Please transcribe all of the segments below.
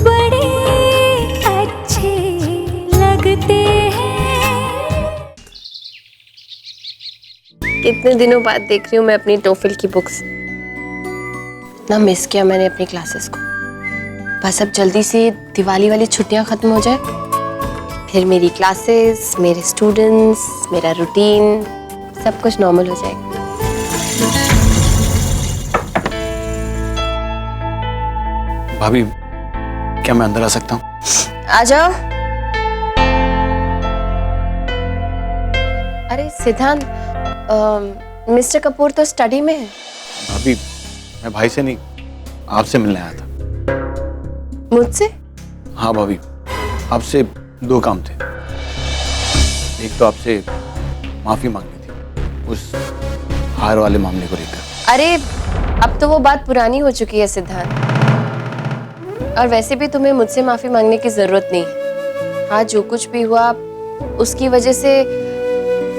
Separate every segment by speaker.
Speaker 1: बड़े अच्छे लगते हैं।
Speaker 2: कितने दिनों बाद देख रही हूँ मैं अपनी टोफिल की बुक्स। ना मिस किया मैंने अपनी क्लासेस को। बस अब जल्दी से दिवाली वाली छुट्टियां खत्म हो जाए, फिर मेरी क्लासेस, मेरे स्टूडेंट्स, मेरा रूटीन, सब कुछ नॉर्मल हो जाएगा।
Speaker 3: भाभी, क्या मैं अंदर आ सकता हूँ?
Speaker 2: आ जाओ। अरे सिद्धांत, मिस्टर कपूर तो स्टडी में है।
Speaker 3: भाभी, मैं भाई से नहीं, आपसे मिलने आया था।
Speaker 2: मुझसे?
Speaker 3: हाँ भाभी, आपसे दो काम थे। एक तो आपसे माफी मांगनी थी उस हार वाले मामले को लेकर।
Speaker 2: अरे अब तो वो बात पुरानी हो चुकी है सिद्धांत, और वैसे भी तुम्हें मुझसे माफी मांगने की जरूरत नहीं। हाँ, जो कुछ भी हुआ उसकी वजह से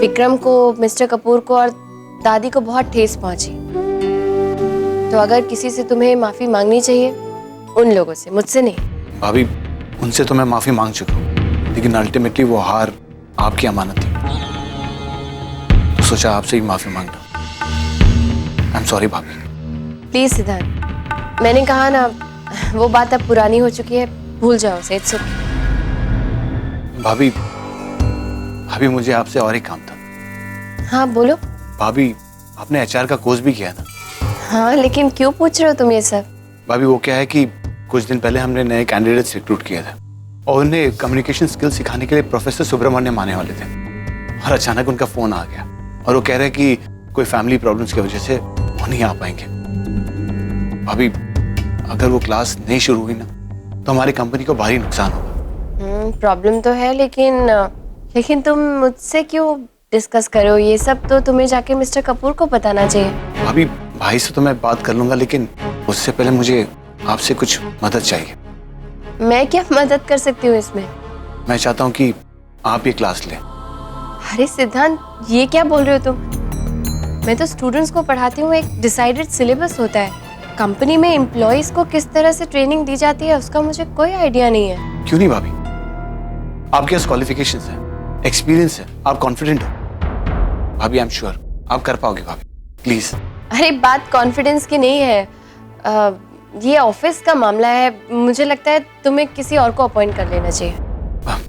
Speaker 2: विक्रम को, मिस्टर कपूर को और दादी को बहुत ठेस पहुंची। तो अगर किसी से तुम्हें माफी मांगनी चाहिए, उन लोगों से, मुझसे नहीं।
Speaker 3: भाभी, उनसे तो मैं माफी मांग चुका हूँ, लेकिन अल्टीमेटली वो हार आपकी अमानत थी, तो सोचा आपसे ही माफी मांगना। आई एम सॉरी भाभी।
Speaker 2: प्लीज सिद्धांत, मैंने कहा ना, वो बात अब पुरानी हो चुकी है, भूल जाओ उसे। It's okay.
Speaker 3: भाभी, भाभी मुझे आपसे और एक काम था।
Speaker 2: हाँ बोलो।
Speaker 3: भाभी, आपने एचआर का कोर्स भी किया ना?
Speaker 2: हाँ, लेकिन क्यों पूछ रहे हो तुम ये सब?
Speaker 3: भाभी, वो क्या है कि कुछ दिन पहले हमने नए कैंडिडेट्स रिक्रूट किए थे और उन्हें कम्युनिकेशन स्किल सिखाने के लिए प्रोफेसर सुब्रमण्यम आने वाले थे, और अचानक उनका फोन आ गया और वो कह रहे हैं कि कोई फैमिली प्रॉब्लम्स की वजह से वो नहीं आ पाएंगे। भाभी, अगर वो क्लास नहीं शुरू हुई ना, तो हमारी कंपनी को भारी नुकसान होगा।
Speaker 2: प्रॉब्लम तो है, लेकिन तुम मुझसे क्यों डिस्कस करो ये सब? तो तुम्हें जाके मिस्टर कपूर को बताना चाहिए।
Speaker 3: भाभी, भाई से तो मैं बात कर लूंगा, लेकिन उससे पहले मुझे आपसे कुछ मदद चाहिए।
Speaker 2: मैं क्या मदद कर सकती हूँ इसमें?
Speaker 3: मैं चाहता हूँ कि आप ये क्लास लें।
Speaker 2: अरे सिद्धांत, ये क्या बोल रहे हो तुम? मैं तो स्टूडेंट्स को पढ़ाती हूँ, एक डिसाइडेड सिलेबस होता है। कंपनी में एम्प्लॉइज को किस तरह से ट्रेनिंग दी जाती है उसका मुझे कोई आइडिया नहीं है।
Speaker 3: क्यों नहीं भाभी? आपके पास क्वालिफिकेशंस है, एक्सपीरियंस है, आप कॉन्फिडेंट हो। भाभी, आई एम श्योर आप कर पाओगे भाभी, प्लीज।
Speaker 2: अरे बात कॉन्फिडेंस की नहीं है, ये ऑफिस का मामला है। मुझे लगता है तुम्हें किसी और को अपॉइंट कर लेना चाहिए।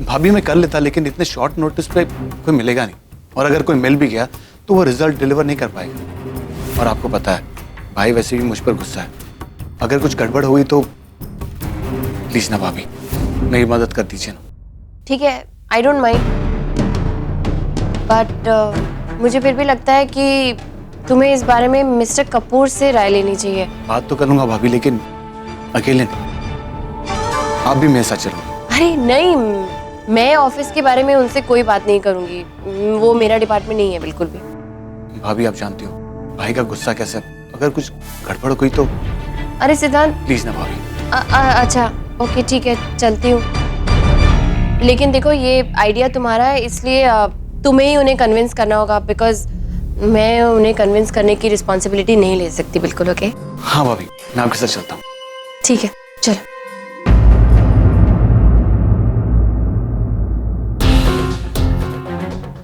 Speaker 3: भाभी, मैं कर लेता, लेकिन इतने शॉर्ट नोटिस पे कोई मिलेगा नहीं, और अगर कोई मिल भी गया तो वो रिजल्ट डिलीवर नहीं कर पाएगा। और आपको पता है, भाई वैसे भी मुझ पर गुस्सा है। अगर कुछ गड़बड़ हुई तो प्लीज ना भाभी, मेरी मदद कर दीजिए ना।
Speaker 2: ठीक है, आई डोंट माइंड, बट मुझे फिर भी लगता है कि तुम्हें इस बारे में मिस्टर कपूर से राय लेनी चाहिए।
Speaker 3: बात तो कर लूंगा भाभी, लेकिन अकेले नहीं, आप भी मेरे साथ चलो।
Speaker 2: अरे नहीं, मैं ऑफिस के बारे में उनसे कोई बात नहीं करूंगी, वो मेरा डिपार्टमेंट नहीं है बिल्कुल भी।
Speaker 3: भाभी, आप जानती हो भाई का गुस्सा कैसा है, अगर कुछ गड़बड़ हुई तो।
Speaker 2: अरे सिद्धांत,
Speaker 3: प्लीज ना भाभी।
Speaker 2: अच्छा ओके ठीक है, चलती हूँ। लेकिन देखो, ये आइडिया तुम्हारा है, इसलिए तुम्हें ही उन्हें कन्विंस करना होगा, बिकॉज मैं उन्हें कन्विंस करने की रिस्पॉन्सिबिलिटी नहीं ले सकती। बिल्कुल ओके?
Speaker 3: हाँ भाभी, मैं आपके साथ चलता हूँ।
Speaker 2: ठीक है, चलो।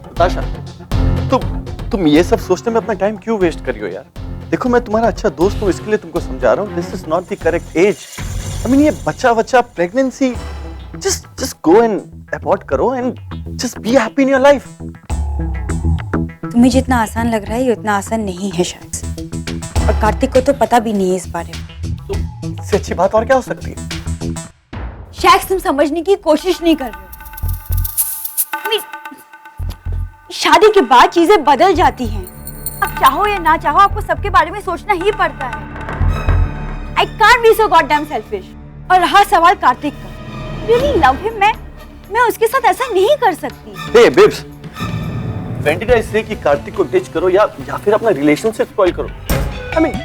Speaker 4: नताशा, तुम ये सब सोचने में अपना टाइम क्यों वेस्ट कर रही हो यार? देखो, मैं तुम्हारा अच्छा दोस्त हूँ, इसके लिए तुमको समझा रहा हूँ। This is not the correct age. I mean, ये बच्चा pregnancy, just go and abort करो and just be happy in your life.
Speaker 5: तुम्हें जितना आसान लग रहा है ये उतना आसान नहीं है शायद, और कार्तिक को तो पता भी नहीं है इस बारे में।
Speaker 4: तो इससे अच्छी बात और क्या हो सकती है?
Speaker 5: शायद तुम समझने की कोशिश नहीं कर रहे हो। शादी के बाद चीजें बदल जाती हैं। अब चाहो या ना चाहो, आपको सबके बारे में सोचना ही पड़ता है। I can't be so goddamn selfish। और रहा सवाल कार्तिक का, really love him, मैं उसके साथ ऐसा नहीं कर सकती।
Speaker 4: Hey babes, when did I say कि कार्तिक को डिच करो या फिर अपना रिलेशनशिप स्पॉइल करो? I mean,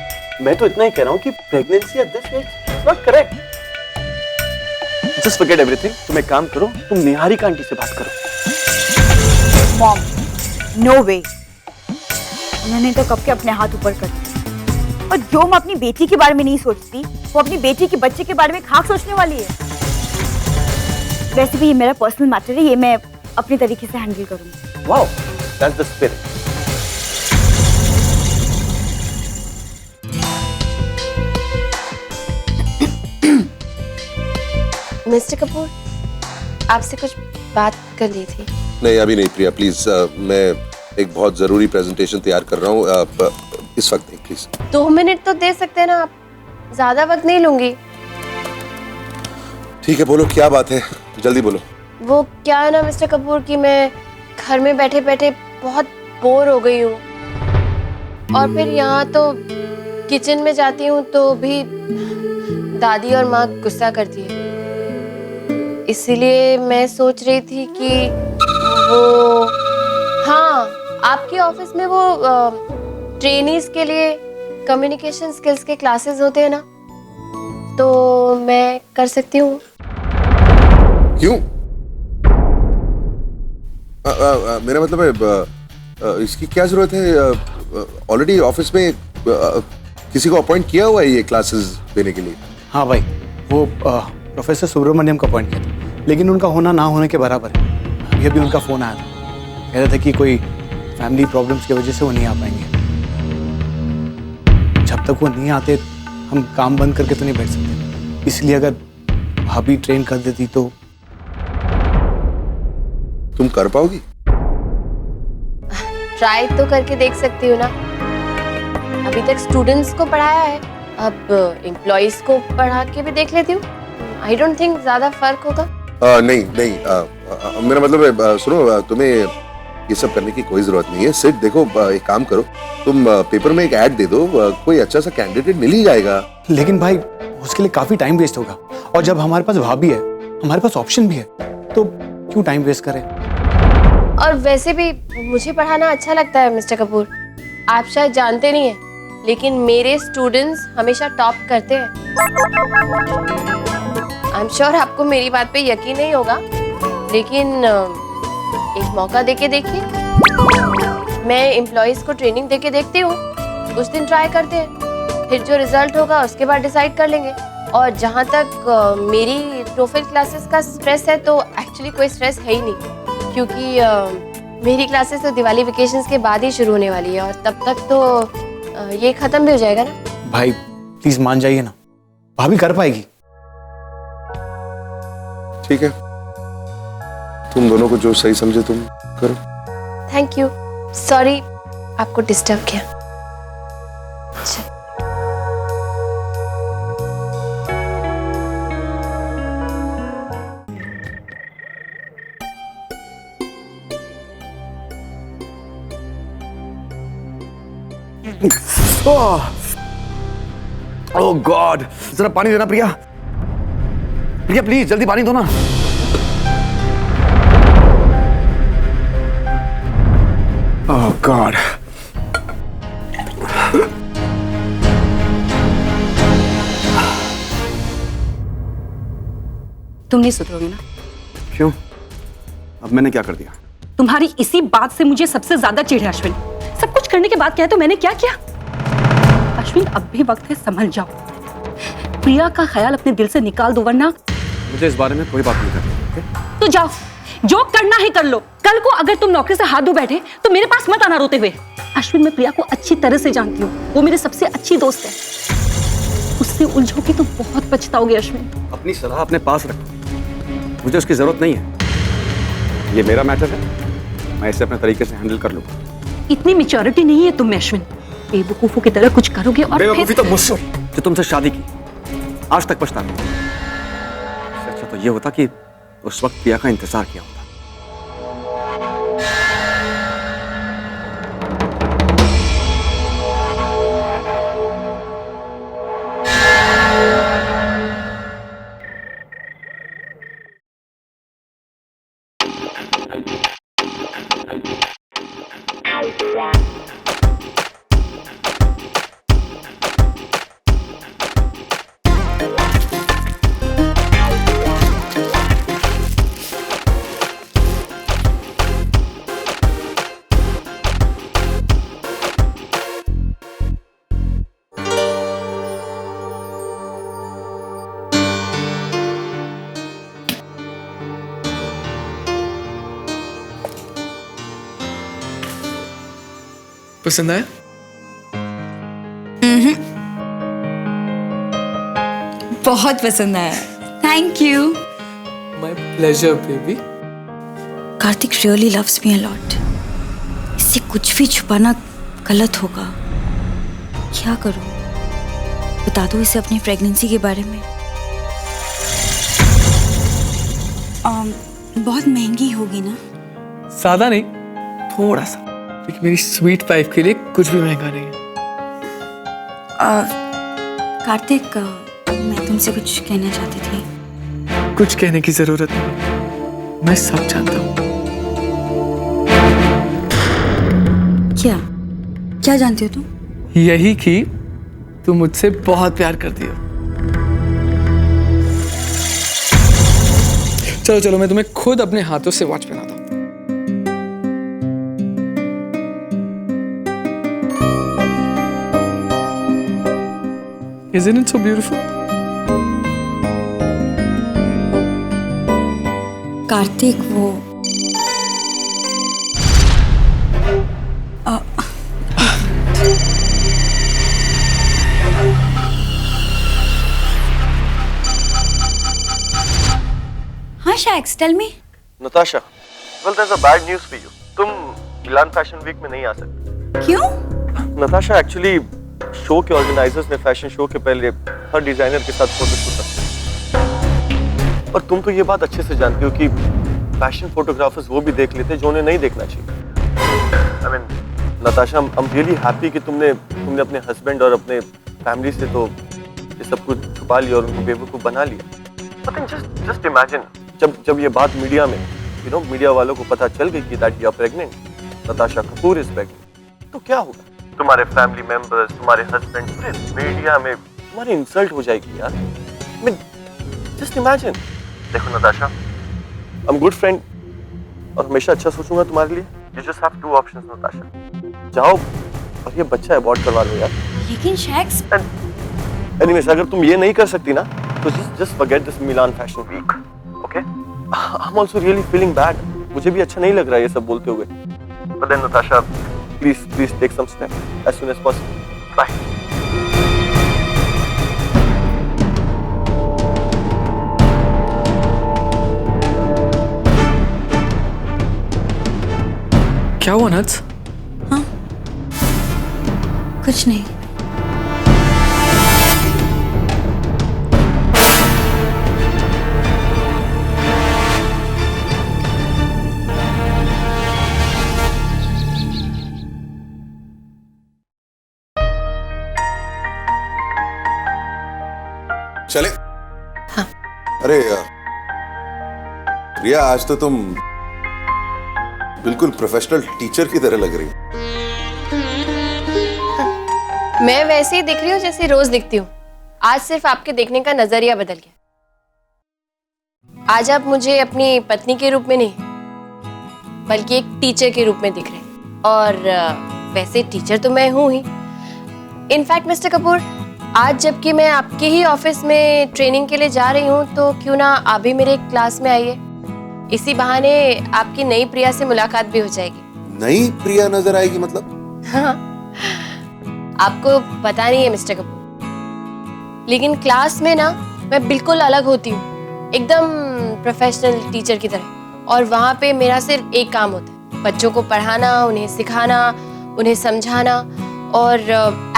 Speaker 4: मैं तो इतना ही कह रहा हूँ कि pregnancy at this age is not correct। Just forget everything। तुम एक काम करो, तुम निहारिका आंटी से बात करो।
Speaker 5: मॉम, नो वे। उन्होंने तो कब के अपने हाथ ऊपर कर दिए, और जो माँ अपनी बेटी के बारे में नहीं सोचती वो अपनी बेटी के बच्चे के बारे में खाक सोचने वाली है। वैसे भी ये मेरा पर्सनल मैटर है, ये मैं अपने तरीके से हैंडल करूंगी।
Speaker 4: Wow, that's the spirit.
Speaker 2: Mister Kapoor, आपसे कुछ बात करनी थी।
Speaker 6: नहीं अभी नहीं प्रिया, प्लीज मैं एक बहुत जरूरी प्रेजेंटेशन तैयार कर रहा हूँ, आप इस वक्त नहीं प्लीज।
Speaker 2: 2 मिनट तो दे सकते हैं ना आप, ज्यादा वक्त नहीं लूंगी।
Speaker 6: ठीक है बोलो क्या बात है, जल्दी बोलो।
Speaker 2: वो क्या है ना मिस्टर कपूर कि मैं घर में बैठे बैठे बहुत बोर हो गई हूँ, और फिर यहाँ तो किचन में जाती हूँ तो भी दादी और माँ गुस्सा करती है। इसीलिए मैं सोच रही थी कि वो, हाँ, आपके ऑफिस में वो ट्रेनीज के लिए कम्युनिकेशन स्किल्स के क्लासेस होते हैं ना, तो मैं कर सकती हूँ।
Speaker 6: क्यों? मेरा मतलब है इसकी क्या जरूरत है? ऑलरेडी ऑफिस में किसी को अपॉइंट किया हुआ है ये क्लासेस देने के लिए।
Speaker 3: हाँ भाई, वो प्रोफेसर सुब्रमण्यम का अपॉइंट किया था, लेकिन उनका होना ना होने के बराबर है। अभी उनका फोन आया था, कह रहा था कि कोई फैमिली प्रॉब्लम्स की वजह से वो नहीं आ पाएंगे। जब तक वो नहीं आते हम काम बंद करके तो नहीं बैठ सकते, इसलिए अगर भाभी ट्रेन कर देती तो।
Speaker 6: तुम कर पाओगी?
Speaker 2: ट्राई तो करके देख सकती हूँ ना। अभी तक स्टूडेंट्स को पढ़ाया है, अब एम्प्लॉइज को पढ़ा के भी देख लेती हूँ। आई डोंट थिंक ज्यादा फर्क होगा।
Speaker 6: नहीं नहीं, मेरा मतलब है सुनो, तुम्हें ये सब करने की कोई जरूरत नहीं है। सिर्फ देखो, एक काम करो, तुम पेपर में एक ऐड दे दो, कोई अच्छा सा कैंडिडेट मिल ही जाएगा।
Speaker 3: लेकिन भाई उसके लिए काफी टाइम वेस्ट होगा, और जब हमारे पास भाभी है, हमारे पास ऑप्शन भी है, तो क्यों टाइम वेस्ट करें।
Speaker 2: और वैसे भी मुझे पढ़ाना अच्छा लगता है मिस्टर कपूर। आप शायद जानते नहीं हैं, लेकिन मेरे स्टूडेंट्स हमेशा टॉप करते हैं। आई एम श्योर आपको मेरी बात पे यकीन नहीं होगा, लेकिन एक मौका देके देखिए। मैं एम्प्लॉइज को ट्रेनिंग देके देखती हूँ, कुछ दिन ट्राई करते हैं, फिर जो रिजल्ट होगा उसके बाद डिसाइड कर लेंगे। और जहाँ तक मेरी प्रोफाइल क्लासेस का स्ट्रेस है, तो एक्चुअली कोई स्ट्रेस है ही नहीं, क्योंकि मेरी क्लासेस तो दिवाली वेकेशंस के बाद ही शुरू होने वाली है, और तब तक तो ये खत्म भी हो जाएगा ना।
Speaker 3: भाई प्लीज मान जाइए ना, भाभी कर पाएगी।
Speaker 6: ठीक है, तुम दोनों को जो सही समझे तुम करो।
Speaker 2: थैंक यू, सॉरी आपको डिस्टर्ब किया। अच्छा।
Speaker 7: ओह गॉड, जरा पानी देना प्रिया। प्रिया प्लीज जल्दी पानी दो ना। ओह गॉड।
Speaker 8: तुम नहीं सुधरोगे ना?
Speaker 7: क्यों? अब मैंने क्या कर दिया?
Speaker 8: तुम्हारी इसी बात से मुझे सबसे ज्यादा चिढ़ है अश्विन। सब कुछ करने के बाद क्या है तो मैंने क्या किया? अश्विन अब भी वक्त है, संभल जाओ। प्रिया का ख्याल अपने दिल से निकाल दो, वरना
Speaker 7: मुझे इस बारे में कोई बात नहीं करनी।
Speaker 8: तो जाओ, जो करना है कर लो। कल को अगर तुम नौकरी से हाथ धो बैठे तो मेरे पास मत आना रोते हुए। अश्विन, मैं प्रिया को अच्छी तरह से जानती हूँ, वो मेरी सबसे अच्छी दोस्त है। उससे उलझोगे तो बहुत पछताओगे अश्विन।
Speaker 7: अपनी सलाह अपने पास रखो, मुझे उसकी जरूरत नहीं है। ये मेरा मैटर है, मैं इसे अपने तरीके से हैंडल कर लूंगा।
Speaker 8: इतनी मैच्योरिटी नहीं है तुम में अश्विन, बेवकूफों की तरह कुछ करोगे और
Speaker 7: बेवकूफी तो मुझसे जो तुमसे शादी की, आज तक पछता रही। इससे अच्छा तो ये होता कि उस वक्त प्रिया का इंतजार किया होता।
Speaker 9: पसंद आया?
Speaker 5: बहुत पसंद आया, thank you.
Speaker 9: My pleasure baby.
Speaker 5: Kartik really loves me a lot. इससे कुछ भी छुपाना गलत होगा। क्या करूं? बता दो इसे अपनी प्रेगनेंसी के बारे में। बहुत महंगी होगी ना?
Speaker 9: ज्यादा नहीं, थोड़ा सा, क्योंकि मेरी स्वीट वाइफ के लिए कुछ भी महंगा नहीं है।
Speaker 5: कार्तिक, मैं तुमसे कुछ कहना चाहती थी।
Speaker 9: कुछ कहने की जरूरत नहीं, मैं सब जानता हूँ।
Speaker 5: क्या क्या जानती हो तुम?
Speaker 9: यही कि तुम मुझसे बहुत प्यार करती हो। चलो चलो, मैं तुम्हें खुद अपने हाथों से वॉच पहनाता हूँ। Isn't it so beautiful?
Speaker 5: Kartik, वो हाँ शैक्स, tell me.
Speaker 4: Natasha, well there's a bad news for you. तुम मिलान फैशन वीक में नहीं आ सकते।
Speaker 5: क्यों?
Speaker 4: नताशा, एक्चुअली शो के ऑर्गेनाइजर्स ने फैशन शो के पहले हर डिजाइनर के साथ फोटोशूट रखा। और तुम तो ये बात अच्छे से जानती हो कि फैशन फोटोग्राफर्स वो भी देख लेते जो उन्हें नहीं देखना चाहिए। I mean, Natasha, I'm really happy कि तुमने अपने हस्बैंड और अपने फैमिली से तो ये सब कुछ छुपा लिया और उनको बेवकूफ बना लिया। But then just imagine, जब ये बात मीडिया में, मीडिया वालों को पता चल गई कि that you are pregnant, Natasha Kapoor is pregnant, तो क्या होगा? तुम्हारे फैमिली मेंबर्स, तुम्हारे हस्बैंड, पूरे मीडिया में तुम्हारी इंसल्ट हो जाएगी यार। I mean, just imagine। देखो नताशा, I'm good friend और हमेशा अच्छा सोचूंगा तुम्हारे लिए। You just have two options Natasha, जाओ और ये बच्चा अबॉर्ट करवा लो यार।
Speaker 5: लेकिन शैक्स,
Speaker 4: Anyways, अगर तुम ये नहीं कर सकती ना, तो just forget this Milan Fashion Week, okay? I'm also really feeling bad. मुझे भी अच्छा नहीं लग रहा है ये सब बोलते हुए। But then Natasha, please take some steps as soon as possible. Bye.
Speaker 9: क्या हुआ नट्स?
Speaker 5: हाँ, कुछ नहीं।
Speaker 6: चले?
Speaker 2: हाँ।
Speaker 6: अरे रिया, आज तो तुम बिल्कुल प्रोफेशनल टीचर की तरह लग रही हो।
Speaker 2: मैं वैसे ही दिख रही हूँ जैसे रोज दिखती हूँ। आज सिर्फ आपके देखने का नजरिया बदल गया। आज आप मुझे अपनी पत्नी के रूप में नहीं, बल्कि एक टीचर के रूप में दिख रहे हैं। और वैसे टीचर तो मैं हूँ ही। इनफैक्ट मिस्टर कपूर, आज जबकि मैं आपके ही ऑफिस में ट्रेनिंग के लिए जा रही हूँ, तो क्यों ना आप भी मेरे क्लास में आइए। इसी बहाने आपकी नई प्रिया से मुलाकात भी हो जाएगी।
Speaker 6: नई प्रिया नजर आएगी मतलब?
Speaker 2: हाँ, आपको पता नहीं है मिस्टर कपूर, लेकिन क्लास में ना मैं बिल्कुल अलग होती हूँ, एकदम प्रोफेशनल टीचर की तरह। और वहाँ पे मेरा सिर्फ एक काम होता है, बच्चों को पढ़ाना, उन्हें सिखाना, उन्हें समझाना और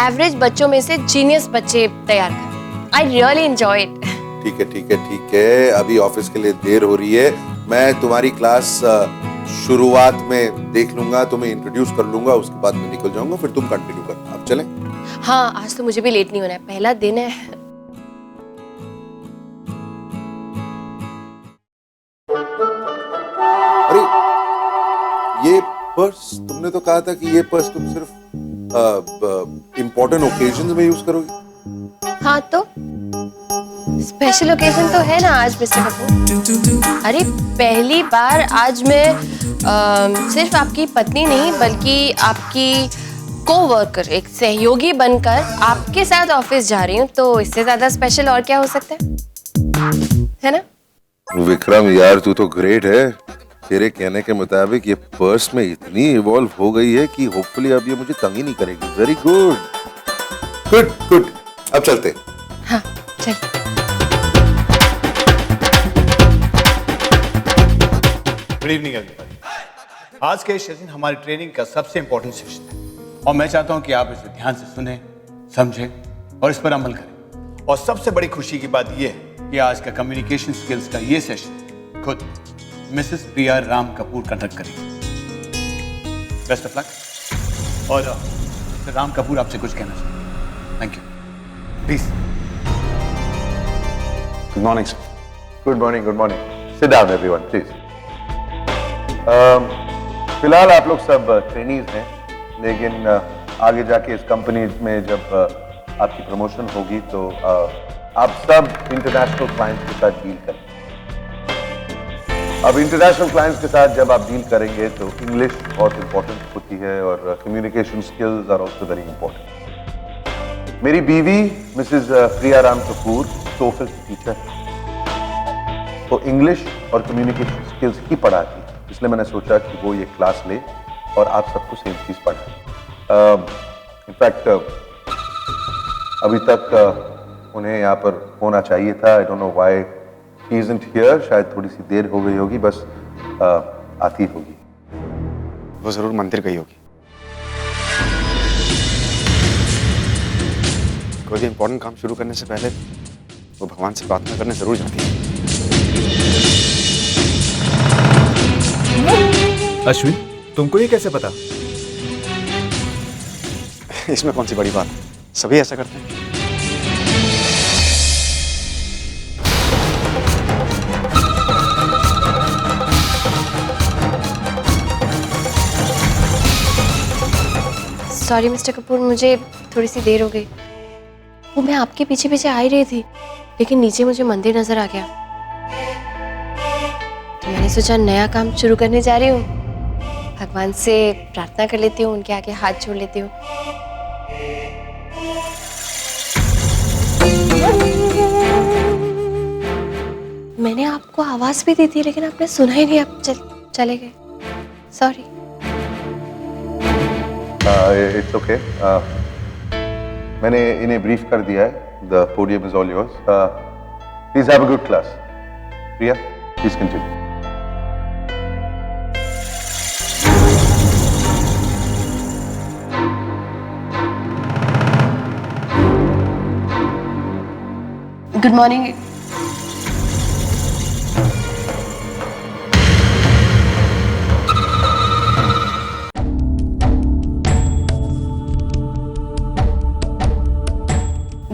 Speaker 2: एवरेज बच्चों में से जीनियस बच्चे तैयार करना। I really enjoy it.
Speaker 6: ठीक है, अभी ऑफिस के लिए देर हो रही है। मैं तुम्हारी क्लास शुरुआत में देख लूंगा, तुम्हें इंट्रोड्यूस कर लूंगा, उसके बाद मैं निकल जाऊंगा, फिर तुम कंटिन्यू करना। अब चलें?
Speaker 2: हाँ, आज तो मुझे भी लेट नहीं होना है, पहला दिन है।
Speaker 6: अरे ये पर्स, तुमने तो कहा था कि ये पर्स तुम सिर्फ इम्पोर्टेंट ओकेजन्स में यूज करोगे।
Speaker 2: हाँ, तो स्पेशल ओकेजन तो है ना आज मिस्टर कपूर। अरे पहली बार आज मैं सिर्फ आपकी पत्नी नहीं, बल्कि आपकी कोवर्कर, एक सहयोगी बनकर आपके साथ ऑफिस जा रही हूँ, तो इससे ज्यादा स्पेशल और क्या हो सकता है ना?
Speaker 6: विक्रम यार, तू तो ग्रेट है। तेरे कहने के मुताबिक ये पर्स में इतनी इवॉल्व हो गई है कि होपफुली अब ये मुझे तंग ही नहीं करेगी। Very good good good. अब चलते हैं।
Speaker 2: हाँ चल।
Speaker 3: Good evening everybody. आज का सेशन हमारी ट्रेनिंग का सबसे इंपॉर्टेंट सेशन है और मैं चाहता हूं कि आप इसे ध्यान से सुने, समझें और इस पर अमल करें। और सबसे बड़ी खुशी की बात यह है कि आज का कम्युनिकेशन स्किल्स का ये सेशन खुद मिसेस प्रिया राम कपूर कंडक्ट करेंगी। Best of luck. और मिस्टर राम कपूर आपसे कुछ कहना चाहते हैं। Thank you. Please.
Speaker 7: Good morning sir.
Speaker 6: Good morning good morning. Sit down everyone please. फिलहाल आप लोग सब ट्रेनीज हैं, लेकिन आगे जाके इस कंपनी में जब आपकी प्रमोशन होगी तो आप सब इंटरनेशनल क्लाइंट्स के साथ डील करें। अब इंटरनेशनल क्लाइंट्स के साथ जब आप डील करेंगे तो इंग्लिश बहुत इंपॉर्टेंट होती है और communication skills are also very important. मेरी बीवी Mrs Priya Ram Kapoor TOEFL teacher तो इंग्लिश और कम्युनिकेशन स्किल्स ही पढ़ाती, इसलिए मैंने सोचा कि वो ये क्लास ले और आप सबको सेम चीज पढ़ाए। इनफैक्ट अभी तक उन्हें यहाँ पर होना चाहिए था। I don't know why she isn't here. शायद थोड़ी सी देर हो गई होगी, बस आती होगी।
Speaker 7: वो जरूर मंदिर गई होगी। कोई भी इंपॉर्टेंट काम शुरू करने से पहले वो भगवान से प्रार्थना करने जरूर जाती है।
Speaker 10: अश्विन, तुमको ये कैसे पता?
Speaker 7: इसमें कौन सी बड़ी बात है, सभी ऐसा करते हैं।
Speaker 2: सॉरी मिस्टर कपूर, मुझे थोड़ी सी देर हो गई। वो मैं आपके पीछे पीछे आ ही रही थी, लेकिन नीचे मुझे मंदिर नजर आ गया तो मैंने सोचा नया काम शुरू करने जा रही हूँ, भगवान से प्रार्थना कर लेती हूँ, उनके आगे हाथ जोड़ लेती हूँ। मैंने आपको आवाज भी दी थी लेकिन आपने सुना ही नहीं, आप चले गए। सॉरी।
Speaker 6: It's okay. मैंने इन्हें ब्रीफ कर दिया है। The podium is all yours. Please have a good class. Priya, please continue.
Speaker 2: Good morning.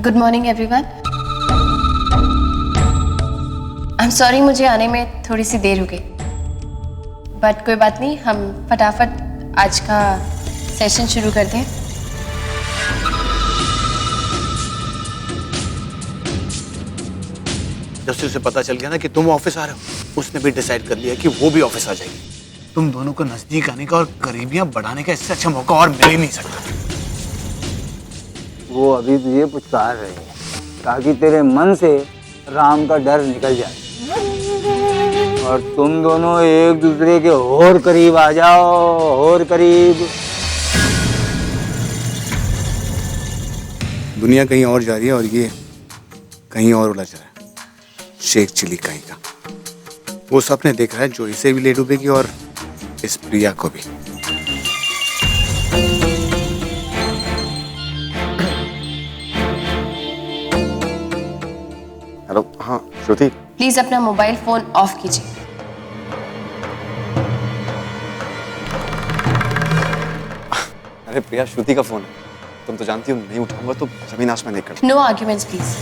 Speaker 2: Good morning everyone. I am sorry, मुझे आने में थोड़ी सी देर हो गई, बट कोई बात नहीं, हम फटाफट आज का सेशन शुरू कर दें।
Speaker 3: जब से उसे पता चल गया ना कि तुम ऑफिस आ रहे हो, उसने भी डिसाइड कर लिया कि वो भी ऑफिस आ जाएगी। तुम दोनों को नजदीक आने का और करीबियां बढ़ाने का इससे अच्छा मौका और मिल ही नहीं सकता।
Speaker 11: वो अभी तुझे पुचकार रहे हैं ताकि तेरे मन से राम का डर निकल जाए और तुम दोनों एक दूसरे के और करीब आ जाओ, और करीब।
Speaker 3: दुनिया कहीं और जा रही है और ये कहीं और उलझ रहा है। शेख चिली कहीं का वो सपने देख रहा है जो इसे भी ले डूबेगी और इस प्रिया को भी।
Speaker 7: हेलो। हाँ श्रुति।
Speaker 2: प्लीज अपना मोबाइल फोन ऑफ कीजिए।
Speaker 7: अरे प्रिया, श्रुति का फोन है, तुम तो जानती हो नहीं उठाऊंगा तो जमीन आसमान नहीं करता।
Speaker 2: No arguments please.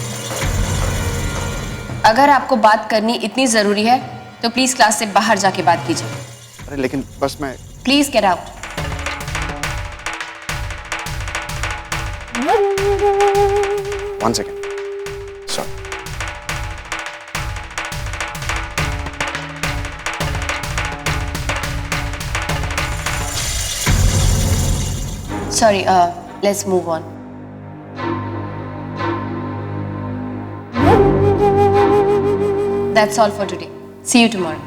Speaker 2: अगर आपको बात करनी इतनी जरूरी है तो प्लीज क्लास से बाहर जाके बात कीजिए।
Speaker 7: अरे लेकिन बस मैं।
Speaker 2: Please get out.
Speaker 7: One second. Sorry.
Speaker 2: Sorry, let's move on. That's all for today. See you tomorrow.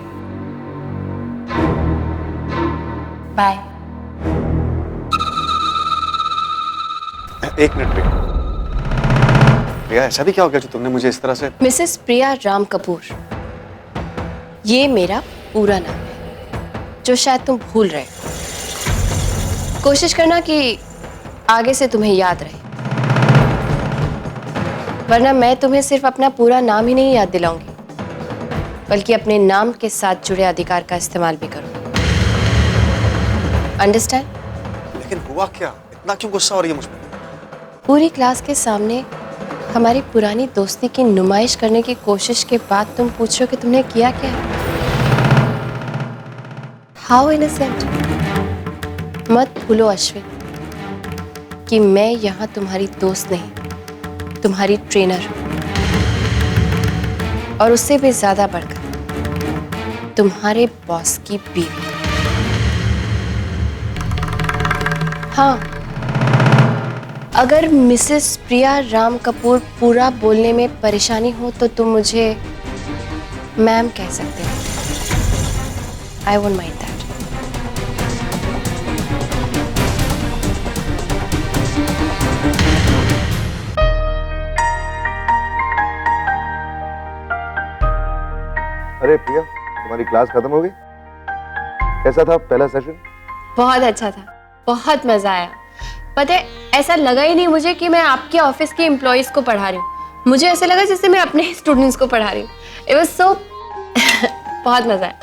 Speaker 2: Bye.
Speaker 4: एक मिनट प्रिया, ऐसा भी क्या हो गया जो तुमने मुझे इस तरह से?
Speaker 2: मिसेस प्रिया राम कपूर, ये मेरा पूरा नाम है, जो शायद तुम भूल रहे हो। कोशिश करना कि आगे से तुम्हें याद रहे, वरना मैं तुम्हें सिर्फ अपना पूरा नाम ही नहीं याद दिलाऊंगी, बल्कि अपने नाम के साथ जुड़े अधिकार का इस्तेमाल भी करूंगी। अंडरस्टैंड?
Speaker 4: लेकिन हुआ क्या? इतना क्यों गुस्सा हो रही है मुझ पर?
Speaker 2: पूरी क्लास के सामने हमारी पुरानी दोस्ती की नुमाइश करने की कोशिश के बाद तुम पूछ रहे हो कि तुमने किया क्या? How innocent. मत भूलो अश्विन कि मैं यहाँ तुम्हारी दोस्त नहीं, तुम्हारी ट्रेनर हूँ, और उससे भी ज्यादा बढ़कर तुम्हारे बॉस की बीवी। हाँ, अगर मिसेस प्रिया राम कपूर पूरा बोलने में परेशानी हो तो तुम मुझे मैम कह सकते हो। I won't mind that.
Speaker 6: अरे प्रिया, तुम्हारी क्लास खत्म हो गई? कैसा था पहला सेशन?
Speaker 2: बहुत अच्छा था, बहुत मजा आया। पता है, ऐसा लगा ही नहीं मुझे कि मैं आपके ऑफिस के एम्प्लॉइज को पढ़ा रही हूँ। मुझे ऐसा लगा जैसे मैं अपने स्टूडेंट्स को पढ़ा रही हूँ। इट वाज सो बहुत मजा आया।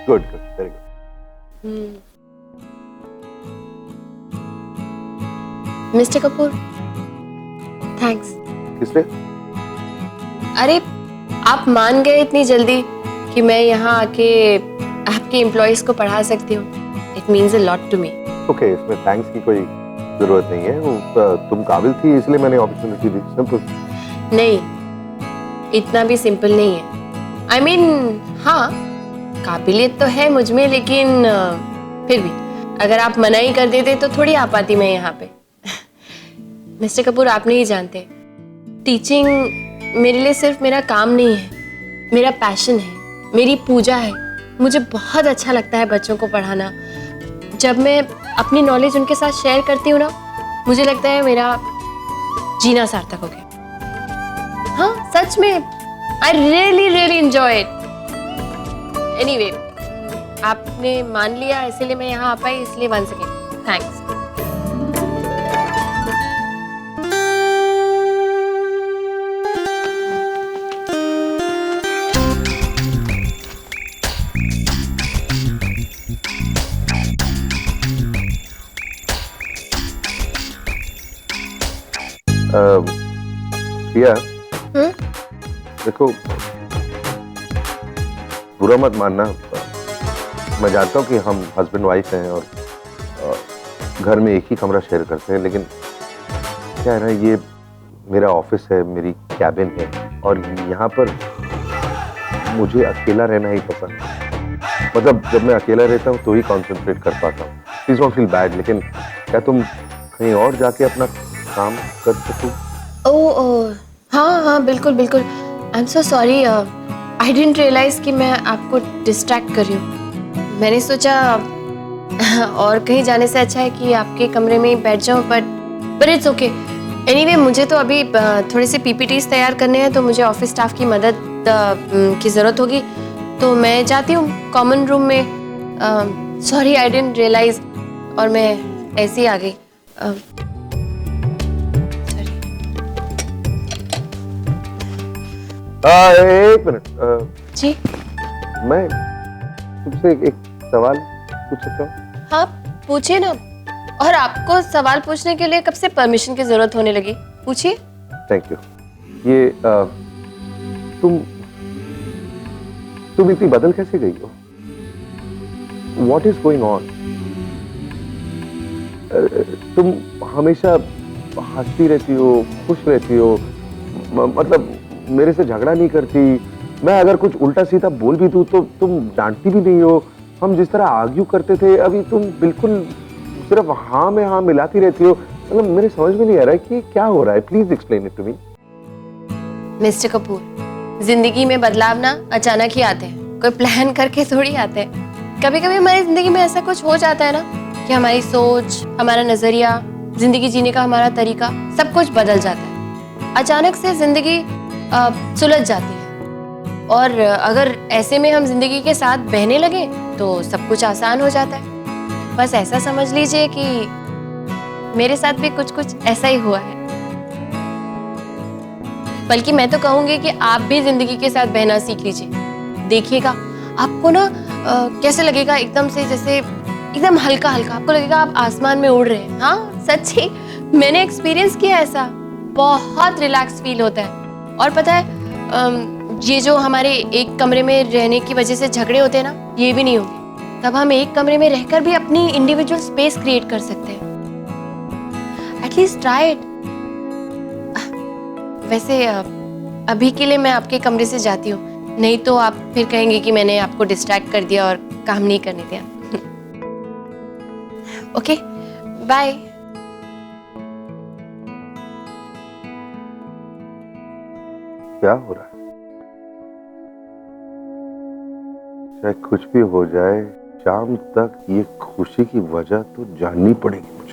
Speaker 6: Good good, very good.
Speaker 2: Mister Kapoor, thanks.
Speaker 6: किस लिए?
Speaker 2: अरे, आप मान गए इतनी जल्दी कि मैं यहाँ आके आपके एम्प्लॉइज को पढ़ा सकती हूँ। It means a lot to me.
Speaker 6: Okay, इसमें थैंक्स की कोई जरूरत नहीं है। वो तुम काबिल थी इसलिए मैंने अपॉर्चुनिटी दी, सिंपल।
Speaker 2: नहीं, इतना भी सिंपल नहीं है। आई मीन, हाँ, काबिलियत तो है मुझ में, लेकिन फिर भी अगर आप मना ही कर देते तो थोड़ी आ पाती मैं यहाँ पे। मिस्टर कपूर, आप नहीं जानते, टीचिंग मेरे लिए सिर्फ मेरा काम नहीं है, मेरा पैशन है, मेरी पूजा है। मुझे बहुत अच्छा लगता है बच्चों को पढ़ाना। जब मैं अपनी नॉलेज उनके साथ शेयर करती हूँ ना, मुझे लगता है मेरा जीना सार्थक हो गया। हाँ, सच में, I really really enjoy it. Anyway, आपने मान लिया इसलिए मैं यहाँ आ पाई, इसलिए वंस अगेन थैंक्स।
Speaker 6: प्रिया, देखो, बुरा मत मानना। मैं जानता हूँ कि हम हस्बैंड वाइफ हैं और घर में एक ही कमरा शेयर करते हैं, लेकिन क्या है ना, ये मेरा ऑफिस है, मेरी कैबिन है, और यहाँ पर मुझे अकेला रहना ही पसंद है। मतलब जब मैं अकेला रहता हूँ तो ही कंसंट्रेट कर पाता हूँ। प्लीज डोंट फील बैड, लेकिन क्या तुम कहीं और जाके अपना काम कर सकूं?
Speaker 2: ओह, हाँ हाँ, बिल्कुल बिल्कुल। I am so sorry, I didn't realise कि मैं आपको डिस्ट्रैक्ट कर रही हूँ। मैंने सोचा और कहीं जाने से अच्छा है कि आपके कमरे में ही बैठ जाऊँ, बट इट्स ओके। एनीवे, मुझे तो अभी थोड़े से पीपीटीज तैयार करने हैं, तो मुझे ऑफिस स्टाफ की मदद की ज़रूरत होगी, तो मैं जाती हूँ कॉमन रूम में। सॉरी, आई डिडंट रियलाइज, और मैं ऐसे ही आ गई।
Speaker 6: एक मिनट।
Speaker 2: जी,
Speaker 6: मैं तुमसे एक सवाल पूछ सकता हूँ?
Speaker 2: हाँ, पूछिए ना। और आपको सवाल पूछने के लिए कब से परमिशन की जरूरत होने लगी? पूछिए।
Speaker 6: Thank you. ये तुम इतनी बदल कैसे गई हो? What is going on? तुम हमेशा हंसती रहती हो, खुश रहती हो, मतलब मेरे से झगड़ा नहीं करती। मैं अगर कुछ उल्टा सीधा बोल भी दूं तो तुम डांटती भी नहीं हो। हम जिस तरह आर्ग्यू करते थे, अभी तुम बिल्कुल सिर्फ हाँ में हाँ मिलाती रहती हो। मतलब मेरे समझ में नहीं आ रहा है कि क्या हो रहा है। Please explain it to me.
Speaker 2: Mister Kapoor, जिंदगी में बदलाव ना अचानक ही आते हैं, कोई प्लान करके थोड़ी आते हैं। कभी कभी हमारी जिंदगी में ऐसा कुछ हो जाता है ना कि हमारी सोच, हमारा नजरिया, जिंदगी जीने का हमारा तरीका सब कुछ बदल जाता है। अचानक से जिंदगी सुलझ जाती है और अगर ऐसे में हम जिंदगी के साथ बहने लगे तो सब कुछ आसान हो जाता है। बस ऐसा समझ लीजिए कि मेरे साथ भी कुछ कुछ ऐसा ही हुआ है। बल्कि मैं तो कहूंगी कि आप भी जिंदगी के साथ बहना सीख लीजिए। देखिएगा आपको ना कैसे लगेगा, एकदम से जैसे एकदम हल्का हल्का आपको लगेगा आप आसमान में उड़ रहे हैं। हाँ सच्ची, मैंने एक्सपीरियंस किया ऐसा, बहुत रिलैक्स फील होता है। और पता है ये जो हमारे एक कमरे में रहने की वजह से झगड़े होते हैं ना, ये भी नहीं होंगे। तब हम एक कमरे में रहकर भी अपनी इंडिविजुअल स्पेस क्रिएट कर सकते हैं। At least try it. वैसे अभी के लिए मैं आपके कमरे से जाती हूँ, नहीं तो आप फिर कहेंगे कि मैंने आपको डिस्ट्रैक्ट कर दिया और काम नहीं करने दिया। Okay bye.
Speaker 6: क्या हो रहा है? चाहे कुछ भी हो जाए, शाम तक ये खुशी की वजह तो जाननी पड़ेगी।